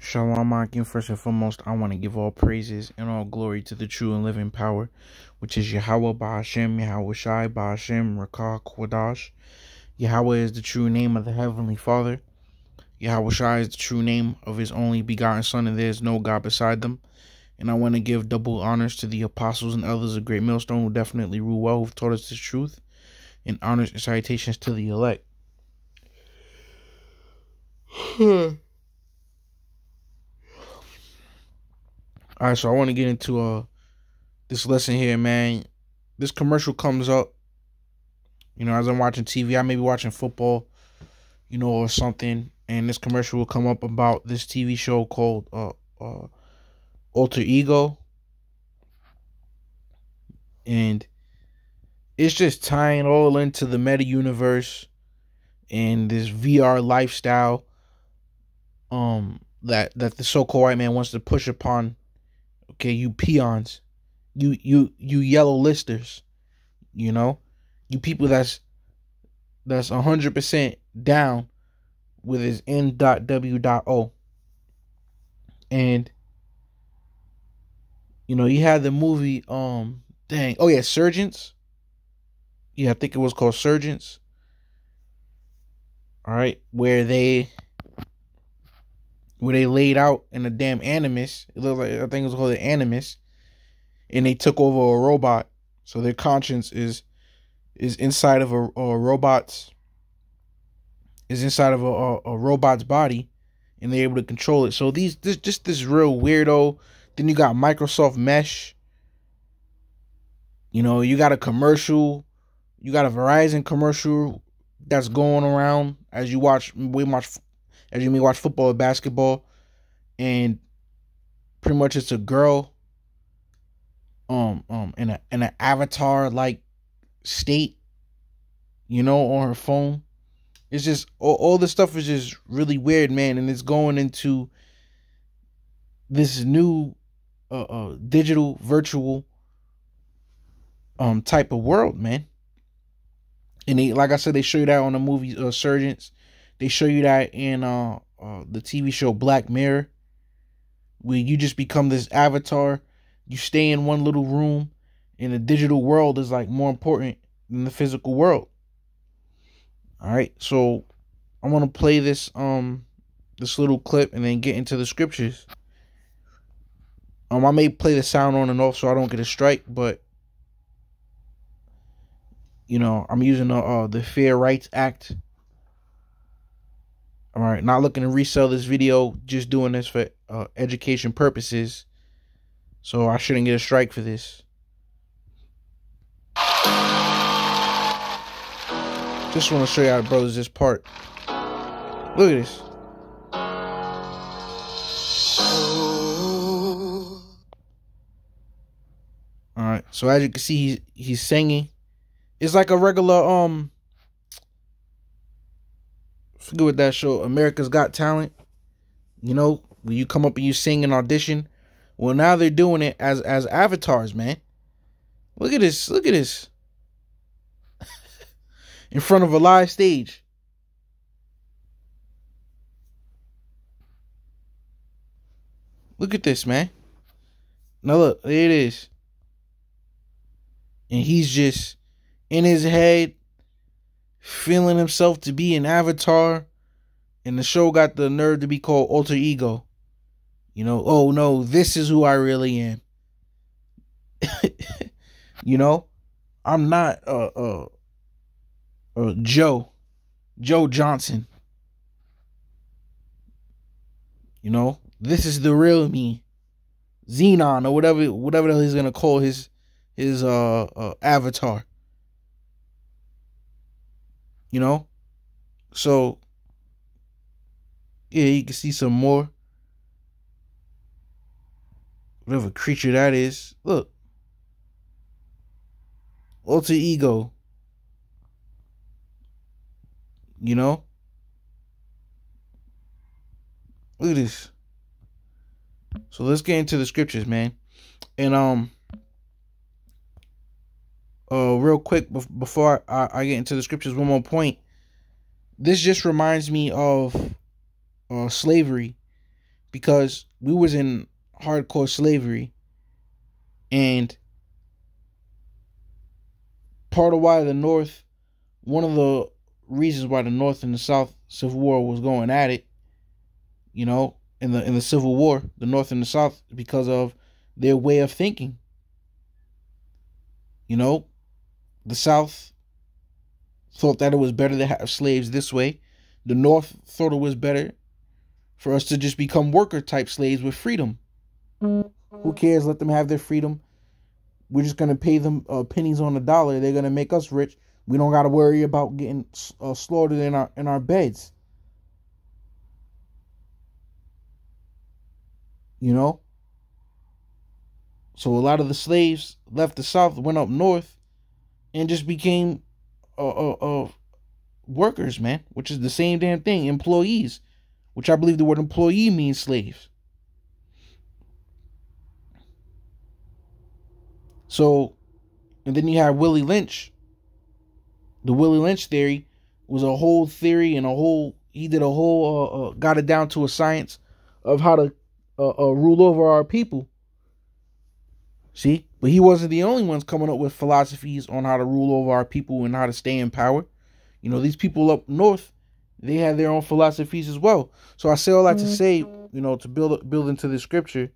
Shalom Akim. First and foremost, I want to give all praises and all glory to the true and living power, which is Yahweh Ba'ashem, Yahweh Shai Ba'ashem, Rakah Kwadash. Yahweh is the true name of the Heavenly Father. Yahweh Shai is the true name of his only begotten Son, and there is no God beside them. And I want to give double honors to the apostles and elders of Great Millstone who definitely rule well, who've taught us this truth, and honors and salutations to the elect. All right, so I want to get into this lesson here, man. This commercial comes up, as I'm watching TV. I may be watching football, or something, and this commercial will come up about this TV show called Alter Ego, and it's just tying all into the meta universe and this VR lifestyle that the so-called white man wants to push upon. Okay, you peons, you yellow listers, you people that's 100% down with his N.W.O. And you had the movie Surgeons. Yeah, I think it was called Surgeons. All right, where they laid out in a damn Animus. It looked like, I think it was called the Animus, and they took over a robot. So their conscience is inside of a robot's robot's body, and they're able to control it. So this real weirdo. Then you got Microsoft Mesh. You got a commercial. You got a Verizon commercial that's going around as you watch football or basketball, and pretty much it's a girl in an avatar like state, on her phone. It's just all this stuff is just really weird, man, and it's going into this new digital virtual type of world, man. And like I said, they show you that on the movie Surgeons. They show you that in the TV show Black Mirror, where you just become this avatar. You stay in one little room, and the digital world is like more important than the physical world. All right, so I want to play this little clip and then get into the scriptures. I may play the sound on and off so I don't get a strike, but I'm using the Fair Rights Act. All right, not looking to resell this video, just doing this for education purposes. So I shouldn't get a strike for this. Just want to show y'all, brothers, this part. Look at this. All right, so as you can see, he's singing. It's like a regular forget what that show, America's Got Talent. When you come up and you sing and audition. Well, now they're doing it as avatars, man. Look at this. Look at this. In front of a live stage. Look at this, man. Now look, there it is. And he's just in his head, feeling himself to be an avatar, and the show got the nerve to be called Alter Ego. Oh no, this is who I really am. I'm not Joe Johnson. This is the real me, Xenon, or whatever he's gonna call his avatar. So yeah, you can see some more. Whatever creature that is. Look. Alter Ego. Look at this. So let's get into the scriptures, man. And real quick before I get into the scriptures, one more point. This just reminds me of slavery, because we was in hardcore slavery, and part of why the North, one of the reasons why the North and the South Civil War was going at it, you know, in the Civil War, the North and the South, because of their way of thinking. You know, the South thought that it was better to have slaves this way. The North thought it was better for us to just become worker type slaves with freedom. Who cares? Let them have their freedom. We're just going to pay them pennies on the dollar. They're going to make us rich. We don't got to worry about getting slaughtered in our beds. You know? So a lot of the slaves left the South, went up north, and just became workers, man, which is the same damn thing, employees, which I believe the word employee means slaves. So, and then you have Willie Lynch. The Willie Lynch theory was a whole theory and he did a whole, got it down to a science of how to rule over our people. See? But he wasn't the only ones coming up with philosophies on how to rule over our people and how to stay in power. You know, these people up north, they had their own philosophies as well. So I say all that to say, you know, to build into the scripture.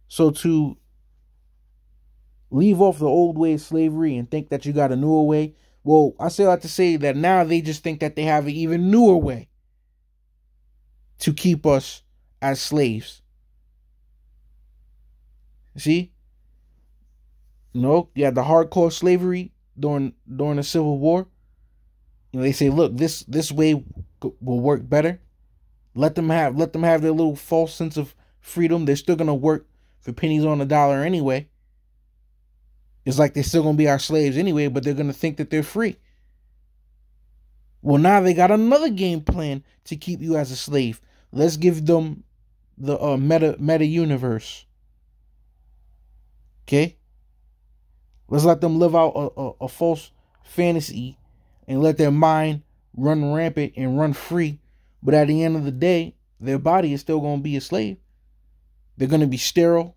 So to leave off the old way of slavery and think that you got a newer way, well, I say all that to say that now they just think that they have an even newer way to keep us as slaves. See? You know, you had the hardcore slavery during the Civil War. You know, they say, look, this way will work better. Let them have their little false sense of freedom. They're still gonna work for pennies on the dollar anyway. It's like they're still gonna be our slaves anyway, but they're gonna think that they're free. Well, now they got another game plan to keep you as a slave. Let's give them the meta universe. Okay? Let's let them live out a false fantasy and let their mind run rampant and run free. But at the end of the day, their body is still going to be a slave. They're going to be sterile,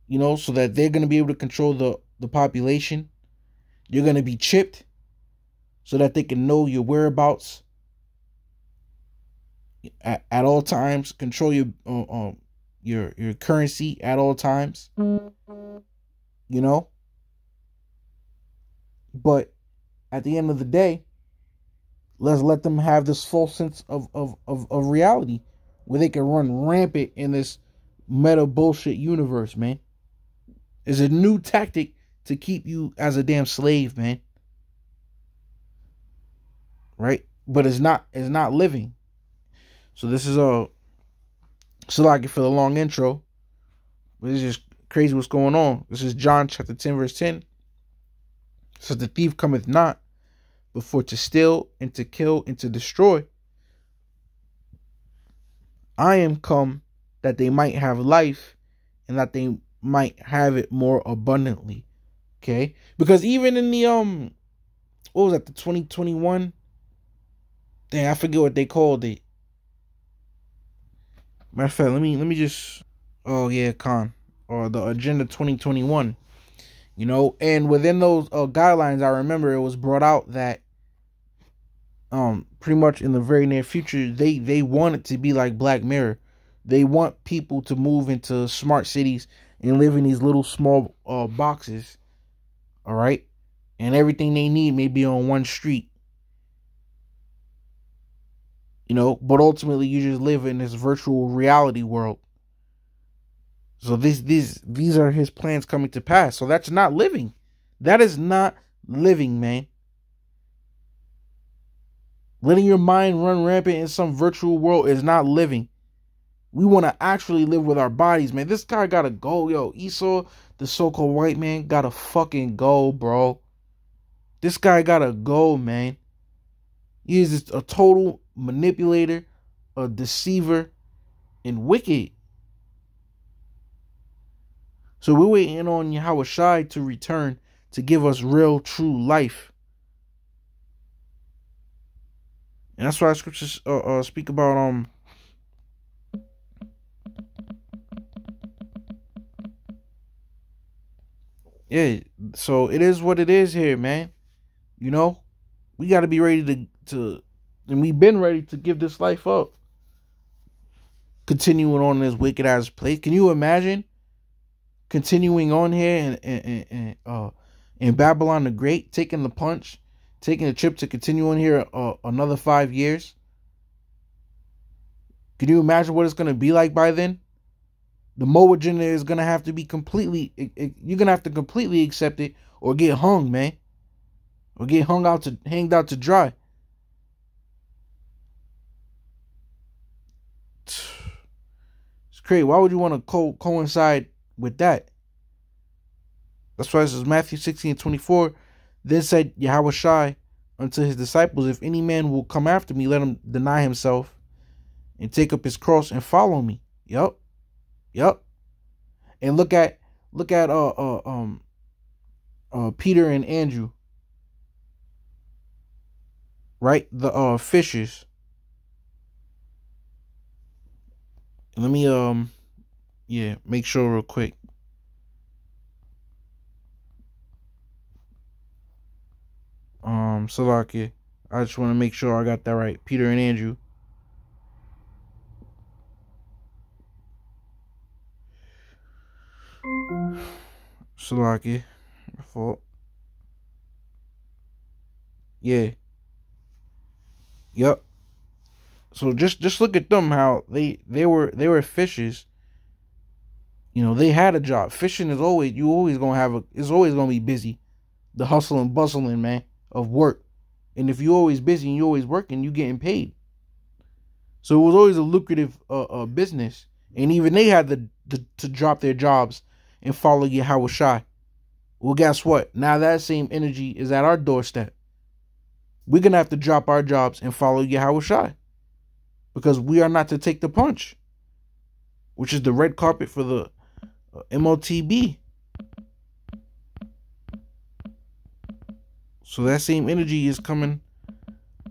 you know, so that they're going to be able to control the population. You're going to be chipped so that they can know your whereabouts at all times, control your currency at all times. You know? But at the end of the day, let's let them have this false sense of reality where they can run rampant in this meta bullshit universe, man. It's a new tactic to keep you as a damn slave, man. Right? But it's not living. So this is like for the long intro. But it's just crazy what's going on. This is John chapter 10 verse 10. It says, the thief cometh not before to steal and to kill and to destroy. I am come that they might have life and that they might have it more abundantly. Okay? Because even in the what was that, the 2021? Dang, I forget what they called it. Matter of fact, let me just, oh yeah, or the Agenda 2021. You know, and within those guidelines, I remember it was brought out that pretty much in the very near future, they want it to be like Black Mirror. They want people to move into smart cities and live in these little small boxes. All right, and everything they need may be on one street. You know, but ultimately you just live in this virtual reality world. So these are his plans coming to pass. So that's not living. That is not living, man. Letting your mind run rampant in some virtual world is not living. We want to actually live with our bodies, man. This guy gotta go, yo. Esau, the so-called white man, gotta fucking go, bro. This guy gotta go, man. He is just a total manipulator, a deceiver, and wicked. So we're waiting on Yahushua to return to give us real, true life. And that's why scriptures speak about yeah. So it is what it is here, man. You know, we got to be ready to, and we've been ready to give this life up. Continuing on this wicked ass place. Can you imagine continuing on here in Babylon the Great, taking the punch, taking a trip to continue on here another 5 years? Can you imagine what it's going to be like by then? The Moajin is going to have to be completely, you're going to have to completely accept it or get hung, man. Or get hanged out to dry. It's crazy. Why would you want to coincide with that? That's why this is Matthew 16:24. Then said Yahweh Shai unto his disciples, if any man will come after me, let him deny himself and take up his cross and follow me. Yup. And look at Peter and Andrew. Right? The fishers. Let me make sure real quick. Salakia. I just want to make sure I got that right. Peter and Andrew. Salakia. Fault. Yeah. Yep. So just look at them, how they were fishers. You know, they had a job. Fishing is always, it's always gonna be busy. The hustle and bustling, man, of work. And if you're always busy and you're always working, you're getting paid. So it was always a lucrative business. And even they had to drop their jobs and follow Yahweh Shai. Well, guess what? Now that same energy is at our doorstep. We're going to have to drop our jobs and follow Yahweh Shai. Because we are not to take the punch. Which is the red carpet for the MOTB. So that same energy is coming,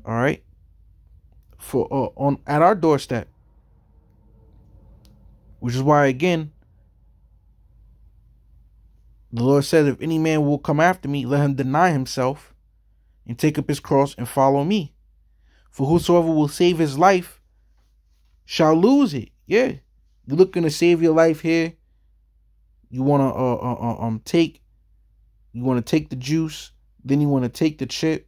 all right, for at our doorstep. Which is why, again, the Lord says, if any man will come after me, let him deny himself and take up his cross and follow me. For whosoever will save his life shall lose it. Yeah. You're looking to save your life here. You want to take the juice, then you want to take the chip.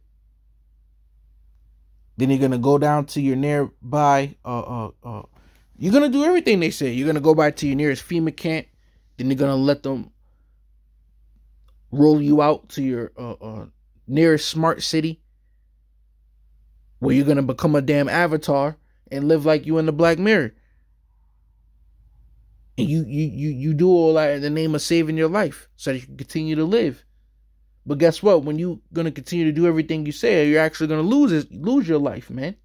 Then you're going to go down to your nearby you're going to do everything they say. You're going to go back to your nearest FEMA camp. Then you're going to let them roll you out to your nearest smart city, where you're going to become a damn avatar and live like you in the Black Mirror. And you do all that in the name of saving your life so that you can continue to live. But guess what? When you're going to continue to do everything you say, you're actually going to lose your life, man.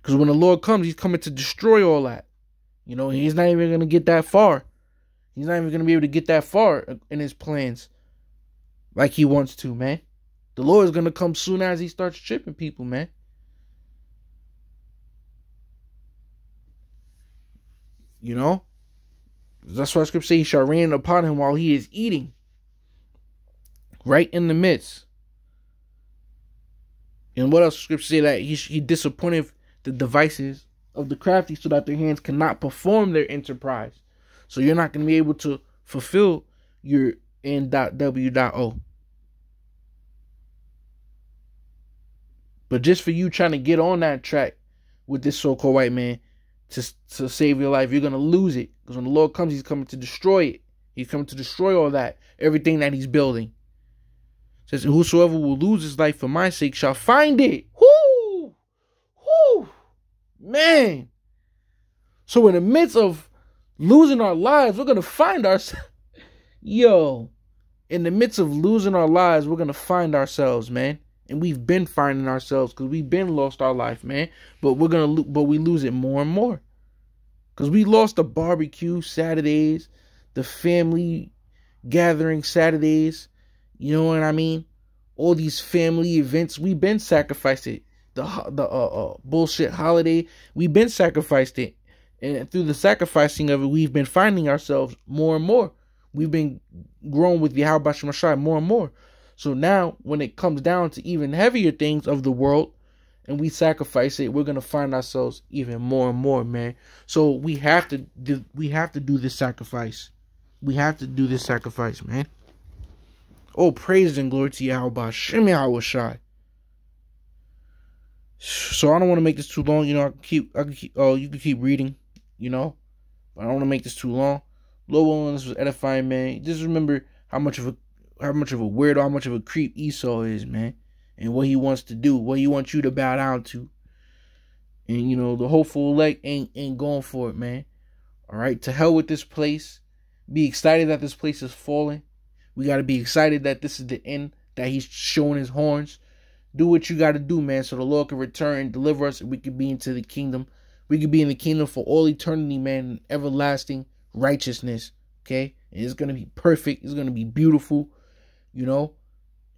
Because when the Lord comes, he's coming to destroy all that. You know, he's not even going to get that far. He's not even going to be able to get that far in his plans like he wants to, man. The Lord is going to come soon as he starts tripping people, man. You know? That's why scripture says he shall rain upon him while he is eating. Right in the midst. And what else scripture say? That he disappointed the devices of the crafty so that their hands cannot perform their enterprise. So you're not going to be able to fulfill your N.W.O. But just for you trying to get on that track with this so-called white man to save your life, you're going to lose it. Because when the Lord comes, he's coming to destroy it. He's coming to destroy all that, everything that he's building. It says, whosoever will lose his life for my sake shall find it. Whoo! Whoo! Man! So in the midst of losing our lives, we're going to find ourselves. Yo! In the midst of losing our lives, we're going to find ourselves, man. And we've been finding ourselves because we've been lost our life, man. But we lose it more and more. Because we lost the barbecue Saturdays, the family gathering Saturdays. You know what I mean? all these family events, we've been sacrificed it. The bullshit holiday, we've been sacrificed it. And through the sacrificing of it, we've been finding ourselves more and more. We've been growing with Yahweh Shemashai more and more. So now, when it comes down to even heavier things of the world, and we sacrifice it, we're gonna find ourselves even more and more, man. So we have to do this sacrifice. We have to do this sacrifice, man. Oh, praise and glory to Yahweh Shem Yahushai. So I don't want to make this too long. You know, you can keep reading. You know, but I don't want to make this too long. Lord willing, this was edifying, man. Just remember how much of a weirdo, how much of a creep Esau is, man, and what he wants to do, what he wants you to bow down to. And you know, the hopeful elect ain't going for it, man. All right, to hell with this place. Be excited that this place is falling. We got to be excited that this is the end, that he's showing his horns. Do what you got to do, man, so the Lord can return and deliver us, and we can be into the kingdom. We could be in the kingdom for all eternity, man, in everlasting righteousness, okay? And it's going to be perfect. It's going to be beautiful, you know?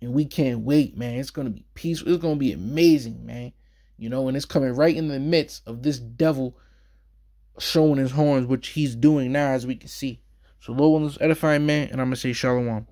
And we can't wait, man. It's going to be peaceful. It's going to be amazing, man. You know, and it's coming right in the midst of this devil showing his horns, which he's doing now, as we can see. So, Lord, this edifying, man, and I'm going to say shalom.